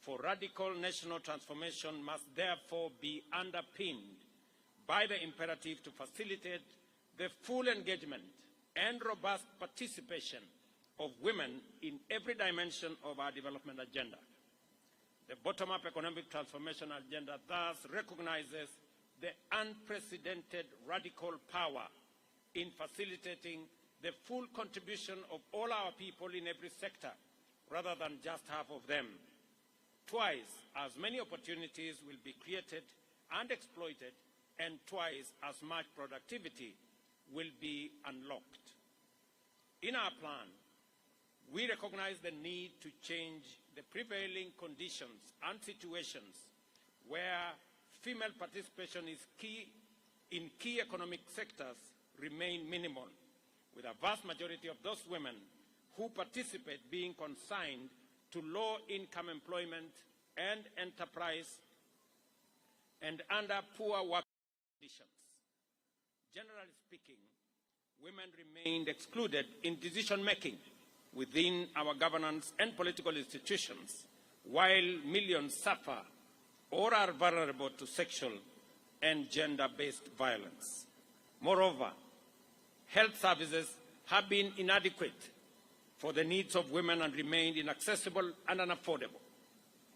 for radical national transformation must therefore be underpinned by the imperative to facilitate the full engagement and robust participation of women in every dimension of our development agenda. The bottom-up economic transformation agenda thus recognizes the unprecedented radical power in facilitating the full contribution of all our people in every sector, rather than just half of them. Twice as many opportunities will be created and exploited, and twice as much productivity will be unlocked. In our plan, we recognize the need to change the prevailing conditions and situations where female participation is key in key economic sectors remain minimal, with a vast majority of those women who participate being consigned to low-income employment and enterprise and under poor work conditions. Generally speaking, women remained excluded in decision-making within our governance and political institutions, while millions suffer or are vulnerable to sexual and gender-based violence. Moreover, health services have been inadequate for the needs of women and remained inaccessible and unaffordable.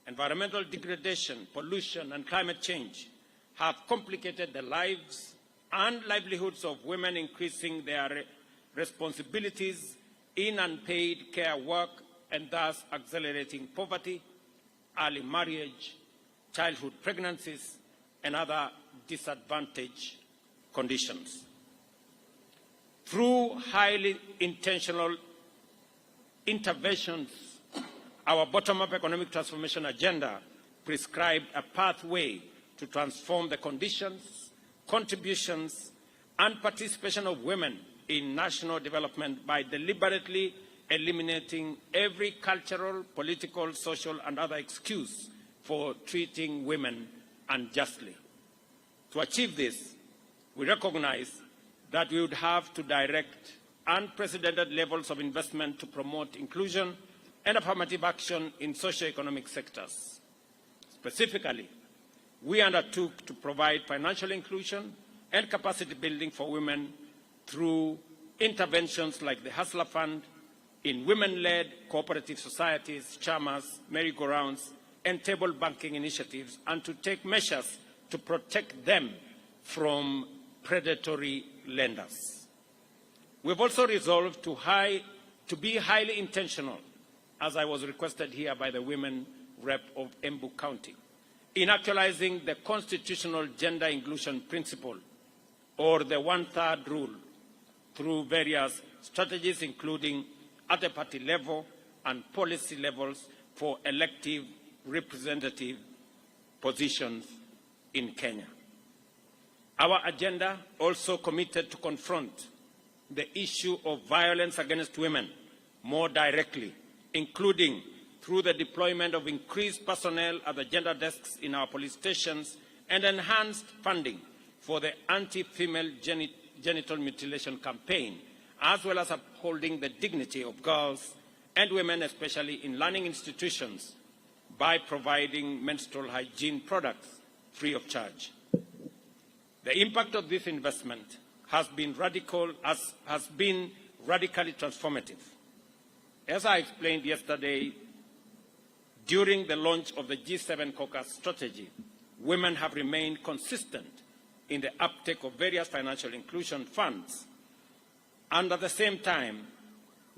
Environmental degradation, pollution, and climate change have complicated the lives and livelihoods of women, increasing their responsibilities in unpaid care work and thus accelerating poverty, early marriage, childhood pregnancies, and other disadvantaged conditions. Through highly intentional interventions, our bottom-up economic transformation agenda prescribed a pathway to transform the conditions, contributions, and participation of women in national development by deliberately eliminating every cultural, political, social, and other excuse for treating women unjustly. To achieve this, we recognize that we would have to direct unprecedented levels of investment to promote inclusion and affirmative action in socio-economic sectors. Specifically, we undertook to provide financial inclusion and capacity building for women through interventions like the Hustler Fund in women-led cooperative societies, chamas, merry-go-rounds, and table banking initiatives, and to take measures to protect them from predatory lenders. We've also resolved to be highly intentional, as I was requested here by the women rep of Embu County, in actualizing the constitutional gender inclusion principle, or the one-third rule, through various strategies, including at the party level and policy levels for elective representative positions in Kenya. Our agenda also committed to confront the issue of violence against women more directly, including through the deployment of increased personnel at the gender desks in our police stations and enhanced funding for the anti-female genital mutilation campaign, as well as upholding the dignity of girls and women, especially in learning institutions, by providing menstrual hygiene products free of charge. The impact of this investment has been radically transformative. As I explained yesterday, during the launch of the G7 caucus strategy, women have remained consistent in the uptake of various financial inclusion funds. And at the same time,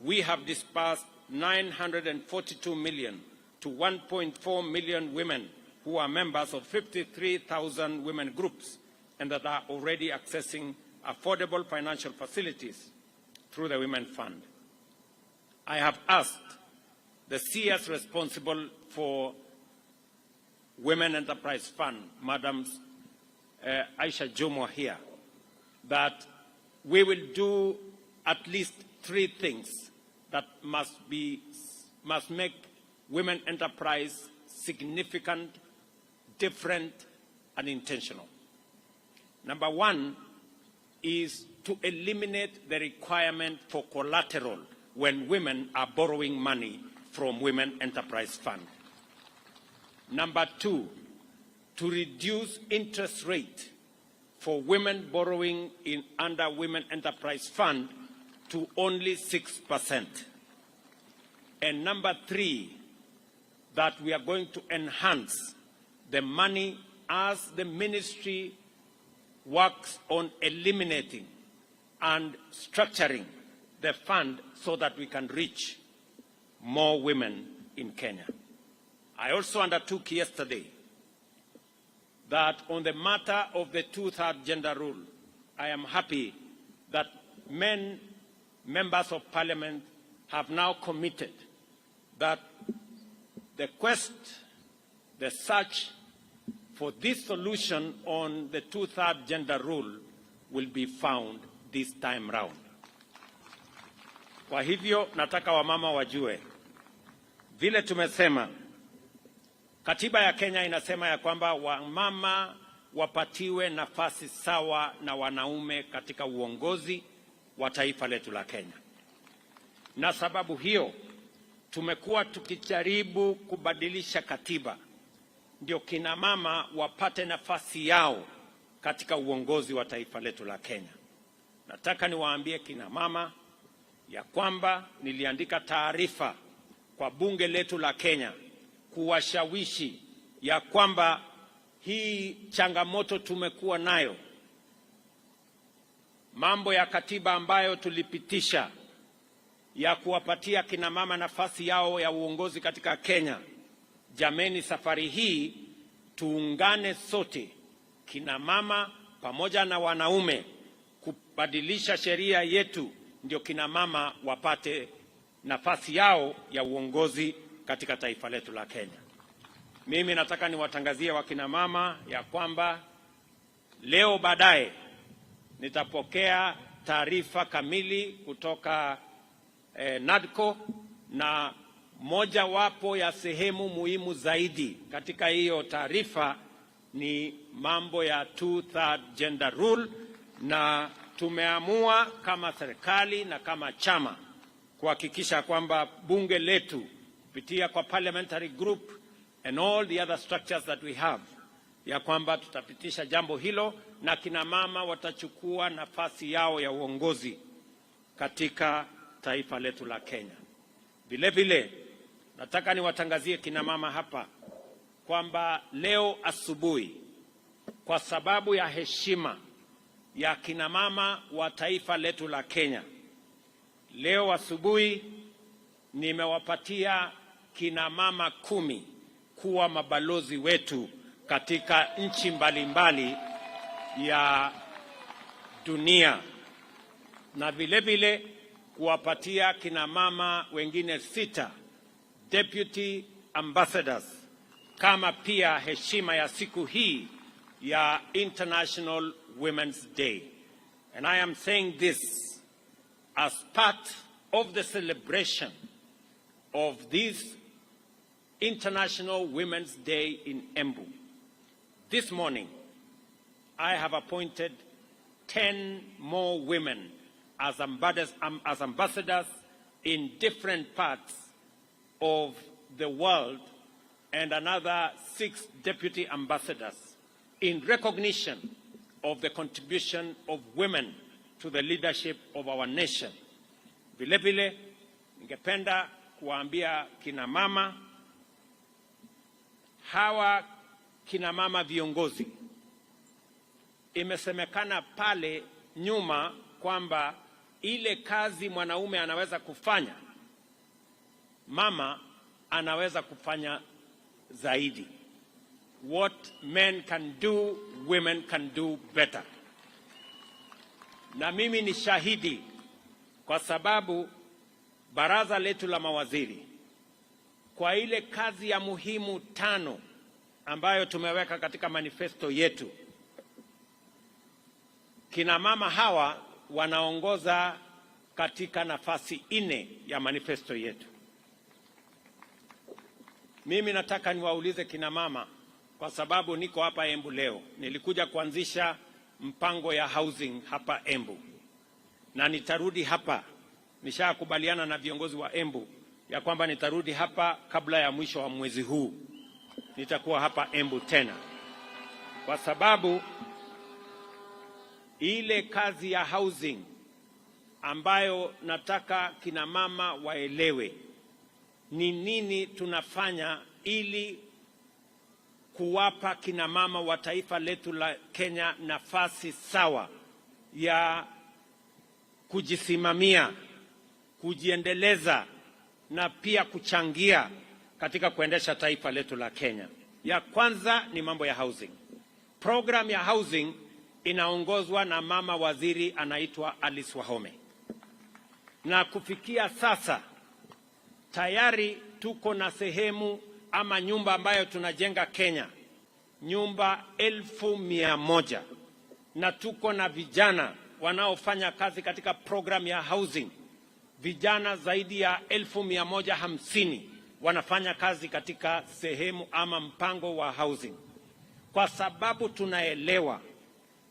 we have disbursed 942 million to 1.4 million women who are members of 53,000 women groups and that are already accessing affordable financial facilities through the Women Fund. I have asked the CS responsible for Women Enterprise Fund, Madams Aisha Jomo here, that we will do at least 3 things that must make women enterprise significant, different, and intentional. Number 1 is to eliminate the requirement for collateral when women are borrowing money from Women Enterprise Fund. Number 2, to reduce interest rate for women borrowing under Women Enterprise Fund to only 6%. And number 3, that we are going to enhance the money as the ministry works on eliminating and structuring the fund so that we can reach more women in Kenya. I also undertook yesterday that on the matter of the 2/3 gender rule, I am happy that members of parliament have now committed that the quest, the search for this solution on the 2/3 gender rule will be found this time round. Kwa hivyo nataka wamama wajue, vile tumesema, katiba ya Kenya inasema ya kwamba wamama wapatiwe nafasi sawa na wanaume katika uongozi wa taifa letu la Kenya. Na sababu hiyo tumekuwa tukijaribu kubadilisha katiba ndio kina mama wapate nafasi yao katika uongozi wa taifa letu la Kenya. Nataka niwaambie kina mama ya kwamba niliandika taarifa kwa bunge letu la Kenya kuwashawishi ya kwamba hii changamoto tumekuwa nayo, mambo ya katiba ambayo tulipitisha ya kuwapatia kina mama nafasi yao ya uongozi katika Kenya. Jameni, safari hii tuungane sote, kina mama pamoja na wanaume, kubadilisha sheria yetu ndio kina mama wapate nafasi yao ya uongozi katika taifa letu la Kenya. Mimi nataka niwatangazie wakina mama ya kwamba leo baadaye nitapokea taarifa kamili kutoka NADCO, na moja wapo ya sehemu muhimu zaidi katika hiyo taarifa ni mambo ya 2/3 gender rule, na tumeamua kama serikali na kama chama kuhakikisha kwamba bunge letu kupitia kwa parliamentary group and all the other structures that we have, ya kwamba tutapitisha jambo hilo na kina mama watachukua nafasi yao ya uongozi katika taifa letu la Kenya. Vile vile nataka niwatangazie kina mama hapa kwamba leo asubuhi, kwa sababu ya heshima ya kina mama wa taifa letu la Kenya, leo asubuhi nimewapatia kina mama 10 kuwa mabalozi wetu katika nchi mbalimbali ya dunia, na vile vile kuwapatia kina mama wengine 6 deputy ambassadors kama pia heshima ya siku hii ya International Women's Day. And I am saying this as part of the celebration of this International Women's Day in Embu. This morning, I have appointed 10 more women as ambassadors in different parts of the world, and another 6 deputy ambassadors in recognition of the contribution of women to the leadership of our nation. Vile vile, ningependa kuwaambia kina mama hawa, kina mama viongozi, imesemekana pale nyuma kwamba ile kazi mwanaume anaweza kufanya, mama anaweza kufanya zaidi. What men can do, women can do better. Na mimi ni shahidi kwa sababu baraza letu la mawaziri, kwa ile kazi ya muhimu 5 ambayo tumeweka katika manifesto yetu, kina mama hawa wanaongoza katika nafasi 4 ya manifesto yetu. Mimi nataka niwaulize kina mama, kwa sababu niko hapa Embu leo. Nilikuja kuanzisha mpango ya housing hapa Embu, na nitarudi hapa. Nishakubaliana na viongozi wa Embu ya kwamba nitarudi hapa kabla ya mwisho wa mwezi huu. nitakuwa hapa Embu tena, kwa sababu ile kazi ya housing ambayo nataka kina mama waelewe ni nini tunafanya ili kuwapa kina mama wa taifa letu la Kenya nafasi sawa ya kujisimamia, kujiendeleza na pia kuchangia katika kuendesha taifa letu la Kenya. Ya kwanza ni mambo ya housing. Program ya housing inaongozwa na mama waziri anaitwa Alice Wahome. Na kufikia sasa tayari tuko na sehemu ama nyumba ambayo tunajenga Kenya, nyumba 1,100, na tuko na vijana wanaofanya kazi katika program ya housing. Vijana zaidi ya 1,150 wanafanya kazi katika sehemu ama mpango wa housing, kwa sababu tunaelewa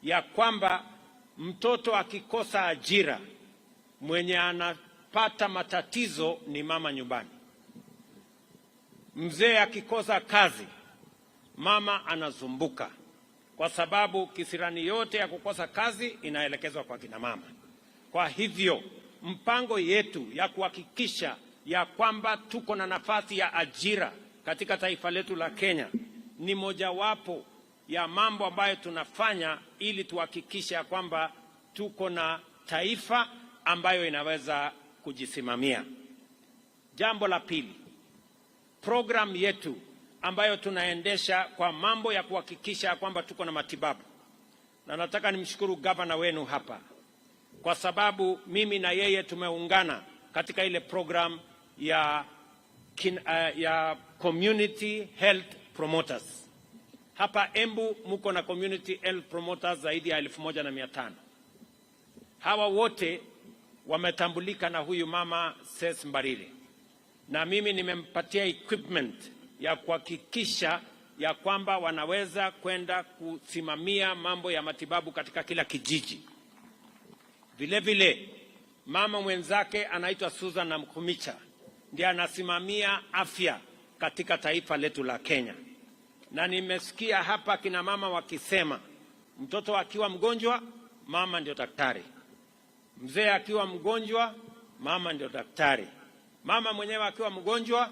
ya kwamba mtoto akikosa ajira, mwenye anapata matatizo ni mama nyumbani. Mzee akikosa kazi, mama anazumbuka, kwa sababu kisirani yote ya kukosa kazi inaelekezwa kwa kina mama. Kwa hivyo mpango yetu ya kuhakikisha ya kwamba tuko na nafasi ya ajira katika taifa letu la Kenya ni mojawapo ya mambo ambayo tunafanya ili tuhakikishe ya kwamba tuko na taifa ambayo inaweza kujisimamia. Jambo la pili, program yetu ambayo tunaendesha kwa mambo ya kuhakikisha kwamba tuko na matibabu. Na nataka nimshukuru gavana wenu hapa, kwa sababu mimi na yeye tumeungana katika ile program ya community health promoters. Hapa Embu muko na community health promoters zaidi ya 1,500. Hawa wote wametambulika na huyu mama Ses Mbarire, na mimi nimempatia equipment ya kuhakikisha ya kwamba wanaweza kwenda kusimamia mambo ya matibabu katika kila kijiji. Vile vile mama mwenzake anaitwa Susan Namkumicha, ndiye anasimamia afya katika taifa letu la Kenya. Na nimesikia hapa kina mama wakisema mtoto akiwa mgonjwa, mama ndio daktari. Mzee akiwa mgonjwa, mama ndio daktari. Mama mwenyewe akiwa mgonjwa,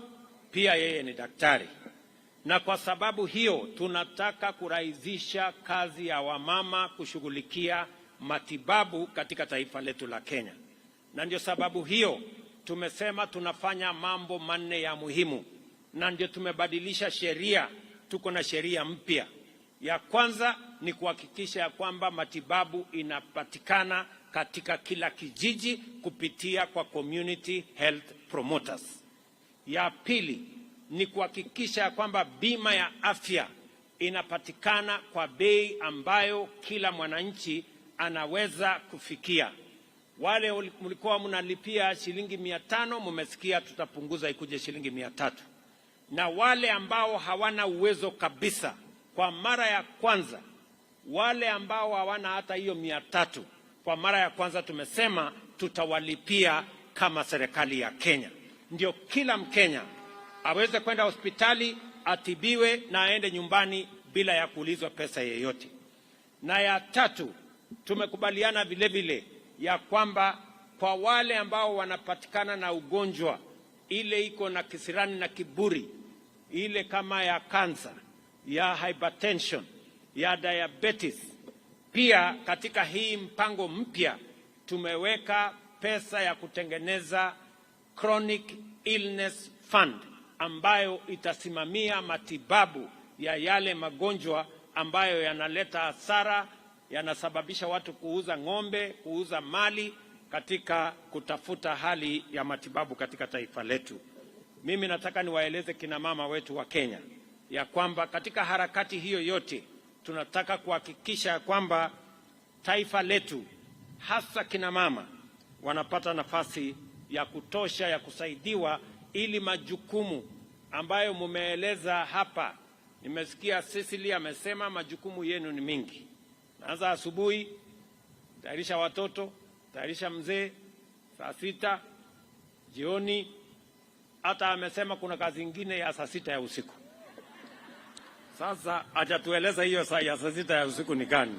pia yeye ni daktari. Na kwa sababu hiyo tunataka kurahisisha kazi ya wamama kushughulikia matibabu katika taifa letu la Kenya. Na ndio sababu hiyo tumesema tunafanya mambo manne ya muhimu, na ndio tumebadilisha sheria. Tuko na sheria mpya. Ya kwanza ni kuhakikisha ya kwamba matibabu inapatikana katika kila kijiji kupitia kwa community health promoters. Ya pili ni kuhakikisha ya kwamba bima ya afya inapatikana kwa bei ambayo kila mwananchi anaweza kufikia. Wale mlikuwa mnalipia shilingi 500, mmesikia tutapunguza ikuje shilingi 300. Na wale ambao hawana uwezo kabisa, kwa mara ya kwanza, wale ambao hawana hata hiyo 300, kwa mara ya kwanza tumesema tutawalipia kama serikali ya Kenya. Ndio kila Mkenya aweze kwenda hospitali, atibiwe na aende nyumbani bila ya kuulizwa pesa yeyote. Na ya tatu, tumekubaliana vile vile ya kwamba kwa wale ambao wanapatikana na ugonjwa ile iko na kisirani na kiburi, ile kama ya kansa, ya hypertension, ya diabetes, pia katika hii mpango mpya tumeweka pesa ya kutengeneza chronic illness fund ambayo itasimamia matibabu ya yale magonjwa ambayo yanaleta hasara, yanasababisha watu kuuza ng'ombe, kuuza mali katika kutafuta hali ya matibabu katika taifa letu. Mimi nataka niwaeleze kina mama wetu wa Kenya ya kwamba katika harakati hiyo yote tunataka kuhakikisha kwamba taifa letu, hasa kina mama, wanapata nafasi ya kutosha ya kusaidiwa, ili majukumu ambayo mumeeleza hapa. Nimesikia Cecily amesema majukumu yenu ni mingi. Naanza asubuhi, tayarisha watoto, tayarisha mzee, saa 6 jioni, hata amesema kuna kazi nyingine ya saa 6 ya usiku. Sasa hajatueleza hiyo saa ya saa 6 ya usiku ni gani.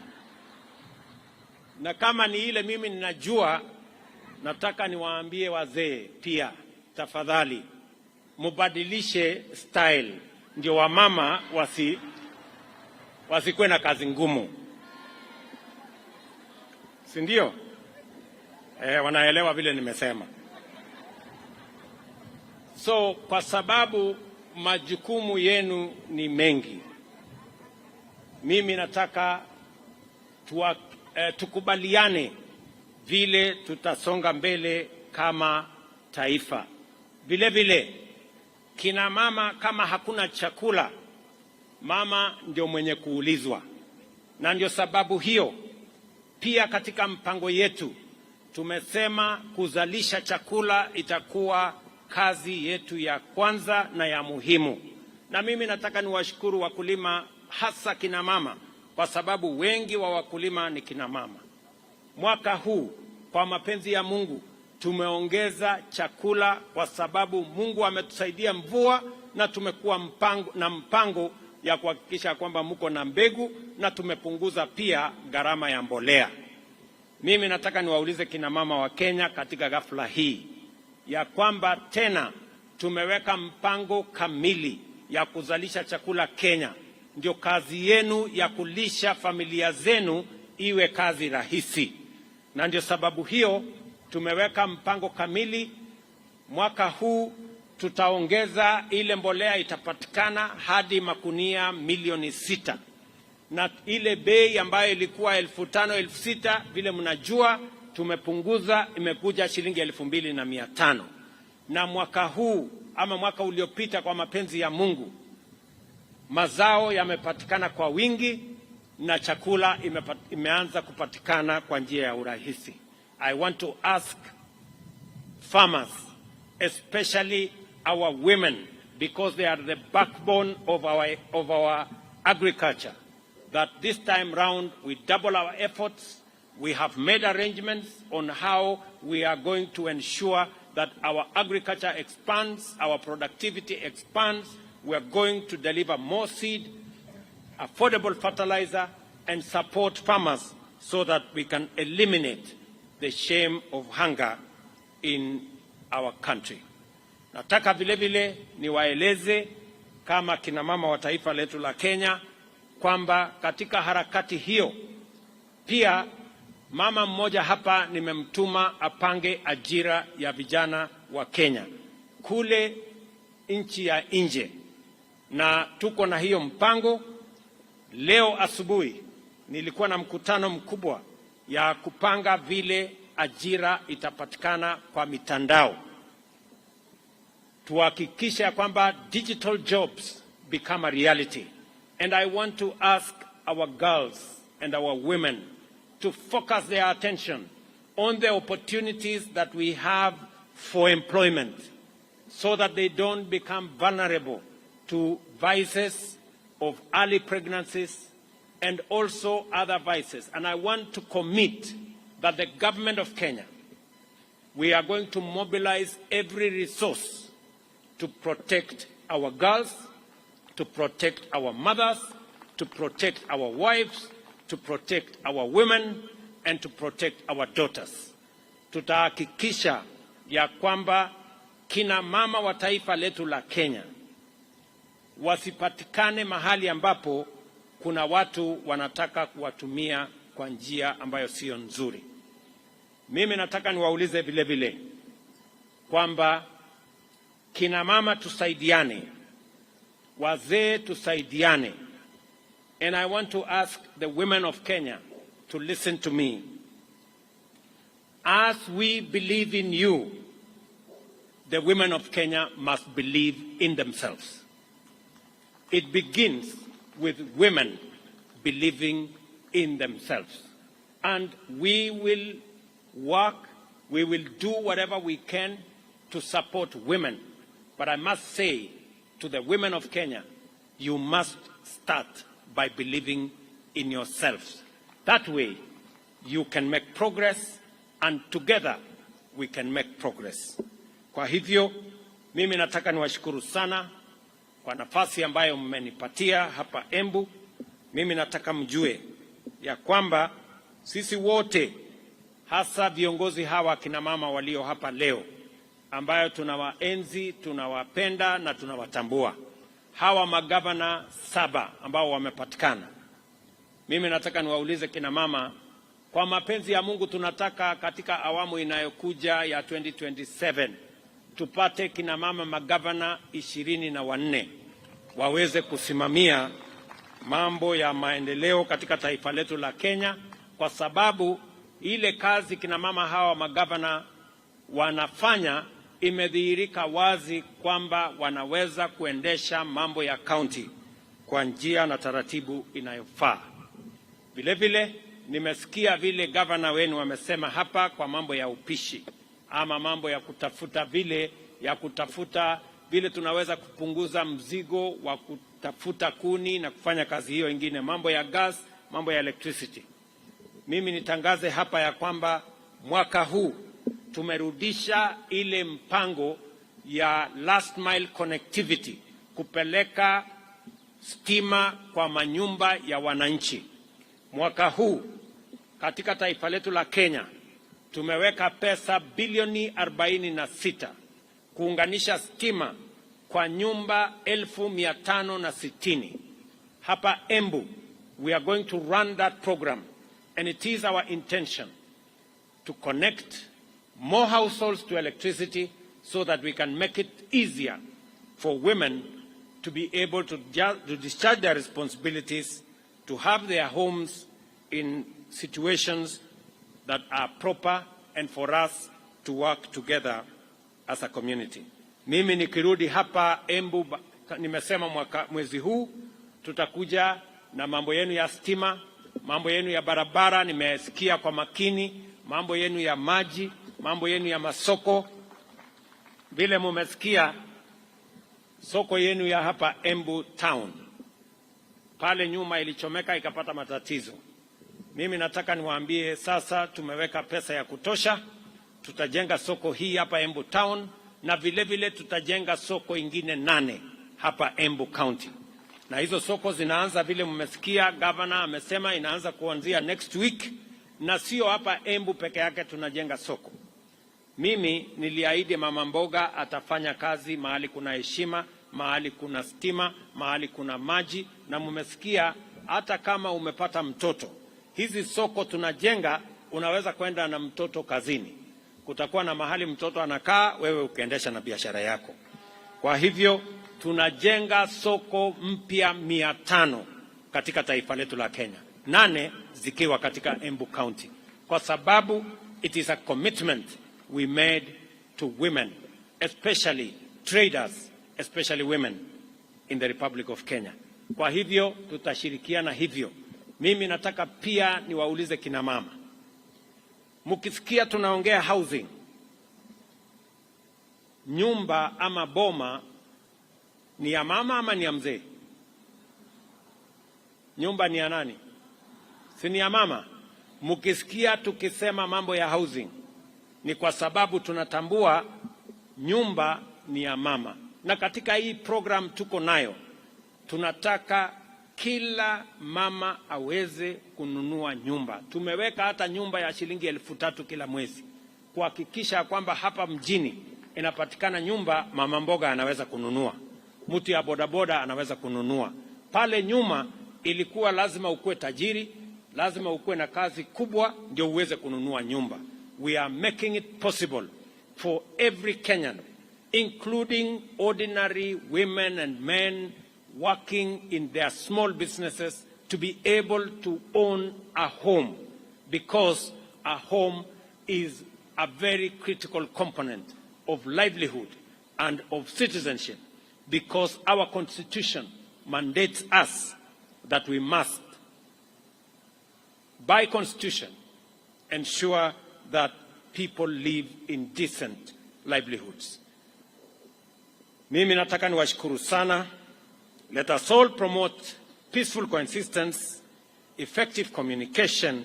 Na kama ni ile mimi ninajua, nataka niwaambie wazee pia, tafadhali mubadilishe style ndio wamama wasikuwe na kazi ngumu. Si ndio? Wanaelewa vile nimesema. So kwa sababu majukumu yenu ni mengi, mimi nataka tukubaliane vile tutasonga mbele kama taifa. Vile vile kina mama, kama hakuna chakula, mama ndio mwenye kuulizwa. Na ndio sababu hiyo pia katika mpango yetu tumesema kuzalisha chakula itakuwa kazi yetu ya kwanza na ya muhimu. Na mimi nataka niwashukuru wakulima, hasa kina mama, kwa sababu wengi wa wakulima ni kina mama. Mwaka huu kwa mapenzi ya Mungu tumeongeza chakula kwa sababu Mungu ametusaidia mvua, na tumekuwa mpango ya kuhakikisha kwamba mko na mbegu, na tumepunguza pia gharama ya mbolea. Mimi nataka niwaulize kina mama wa Kenya katika ghafla hii ya kwamba tena tumeweka mpango kamili ya kuzalisha chakula Kenya. Ndio kazi yenu ya kulisha familia zenu iwe kazi rahisi. Na ndio sababu hiyo tumeweka mpango kamili. Mwaka huu tutaongeza ile mbolea itapatikana hadi makunia milioni 6. Na ile bei ambayo ilikuwa 5,000 6,000 vile mnajua tumepunguza, imekuja shilingi 2,500. Na mwaka huu ama mwaka uliopita, kwa mapenzi ya Mungu, mazao yamepatikana kwa wingi na chakula imeanza kupatikana kwa njia ya urahisi. I want to ask farmers, especially our women, because they are the backbone of our agriculture, that this time round we double our efforts. We have made arrangements on how we are going to ensure that our agriculture expands, our productivity expands. We are going to deliver more seed, affordable fertilizer, and support farmers so that we can eliminate the shame of hunger in our country. Nataka vile vile niwaeleze kama kina mama wa taifa letu la Kenya kwamba katika harakati hiyo pia mama mmoja hapa nimemtuma apange ajira ya vijana wa Kenya kule nchi ya nje, na tuko na hiyo mpango. Leo asubuhi nilikuwa na mkutano mkubwa ya kupanga vile ajira itapatikana kwa mitandao, tuhakikisha kwamba digital jobs become a reality. And I want to ask our girls and our women to focus their attention on the opportunities that we have for employment, so that they don't become vulnerable to vices of early pregnancies and also other vices. And I want to commit that the government of Kenya, we are going to mobilize every resource to protect our girls, to protect our mothers, to protect our wives, to protect our women, and to protect our daughters. Tutahakikisha ya kwamba kina mama wa taifa letu la Kenya wasipatikane mahali ambapo kuna watu wanataka kuwatumia kwa njia ambayo sio nzuri. Mimi nataka niwaulize vile vile kwamba kina mama tusaidiane, wazee tusaidiane. And I want to ask the women of Kenya to listen to me. As we believe in you, the women of Kenya must believe in themselves. It begins with women believing in themselves. And we will work, we will do whatever we can to support women. But I must say to the women of Kenya, you must start by believing in yourselves. That way, you can make progress, and together we can make progress. Kwa hivyo, mimi nataka niwashukuru sana kwa nafasi ambayo mmenipatia hapa Embu. Mimi nataka mjue ya kwamba sisi wote, hasa viongozi hawa kina mama walio hapa leo, ambayo tunawaenzi, tunawapenda na tunawatambua, hawa magavana 7 ambao wamepatikana, mimi nataka niwaulize kina mama, kwa mapenzi ya Mungu tunataka katika awamu inayokuja ya 2027 tupate kina mama magavana 24 waweze kusimamia mambo ya maendeleo katika taifa letu la Kenya, kwa sababu ile kazi kina mama hawa magavana wanafanya imedhihirika wazi kwamba wanaweza kuendesha mambo ya kaunti kwa njia na taratibu inayofaa. Vile vile nimesikia vile gavana wenu wamesema hapa kwa mambo ya upishi ama mambo ya kutafuta vile tunaweza kupunguza mzigo wa kutafuta kuni na kufanya kazi hiyo ingine, mambo ya gas, mambo ya electricity. Mimi nitangaze hapa ya kwamba mwaka huu tumerudisha ile mpango ya last mile connectivity, kupeleka stima kwa manyumba ya wananchi. Mwaka huu katika taifa letu la Kenya tumeweka pesa bilioni 46 kuunganisha stima kwa nyumba 1560. Hapa Embu, we are going to run that program, and it is our intention to connect more households to electricity so that we can make it easier for women to be able to discharge their responsibilities, to have their homes in situations that are proper, and for us to work together as a community. Mimi nikirudi hapa Embu, nimesema mwezi huu tutakuja na mambo yenu ya stima, mambo yenu ya barabara, nimesikia kwa makini, mambo yenu ya maji, mambo yenu ya masoko. Vile mumesikia soko yenu ya hapa Embu town, pale nyuma ilichomeka ikapata matatizo. Mimi nataka niwaambie sasa tumeweka pesa ya kutosha, tutajenga soko hii hapa Embu town, na vile vile tutajenga soko ingine 8 hapa Embu County. Na hizo soko zinaanza vile mmesikia governor amesema inaanza kuanzia next week, na sio hapa Embu peke yake tunajenga soko. Mimi niliahidi mama mboga atafanya kazi mahali kuna heshima, mahali kuna stima, mahali kuna maji, na mmesikia hata kama umepata mtoto, hizi soko tunajenga unaweza kwenda na mtoto kazini. Kutakuwa na mahali mtoto anakaa, wewe ukiendesha na biashara yako. Kwa hivyo tunajenga soko mpya 500 katika taifa letu la Kenya, 8 zikiwa katika Embu County, kwa sababu it is a commitment we made to women, especially traders, especially women in the Republic of Kenya. Kwa hivyo tutashirikiana hivyo. Mimi nataka pia niwaulize kina mama, mkisikia tunaongea housing, nyumba ama boma ni ya mama ama ni ya mzee? Nyumba ni ya nani? Si ni ya mama? Mkisikia tukisema mambo ya housing, ni kwa sababu tunatambua nyumba ni ya mama. Na katika hii program tuko nayo, tunataka kila mama aweze kununua nyumba. Tumeweka hata nyumba ya shilingi 3,000 kila mwezi, kuhakikisha kwamba hapa mjini inapatikana nyumba mama mboga anaweza kununua, mtu ya bodaboda anaweza kununua. Pale nyuma ilikuwa lazima ukuwe tajiri, lazima ukuwe na kazi kubwa ndio uweze kununua nyumba. We are making it possible for every Kenyan, including ordinary women and men working in their small businesses, to be able to own a home, because a home is a very critical component of livelihood and of citizenship, because our constitution mandates us that we must, by constitution, ensure that people live in decent livelihoods. Mimi nataka niwashukuru sana. Let us all promote peaceful coexistence, effective communication,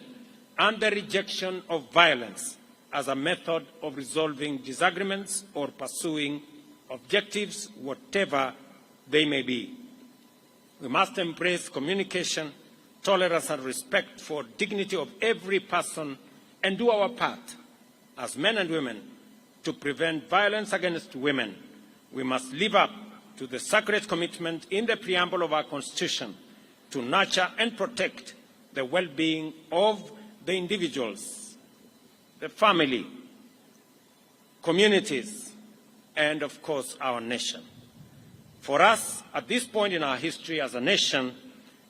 and the rejection of violence as a method of resolving disagreements or pursuing objectives, whatever they may be. We must embrace communication, tolerance, and respect for dignity of every person and do our part as men and women to prevent violence against women. We must live up to the sacred commitment in the preamble of our Constitution to nurture and protect the well-being of the individuals, the family, communities, and of course our nation. For us, at this point in our history as a nation,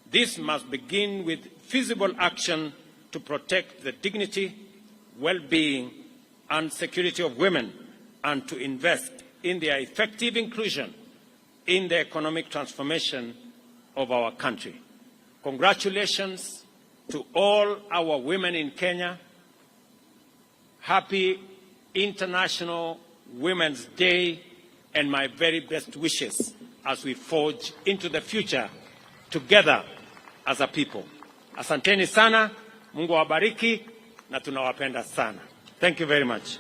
this must begin with feasible action to protect the dignity, well-being, and security of women, and to invest in their effective inclusion in the economic transformation of our country. Congratulations to all our women in Kenya. Happy International Women's Day, and my very best wishes as we forge into the future together as a people. Asanteni sana, Mungu awabariki na tunawapenda sana. Thank you very much.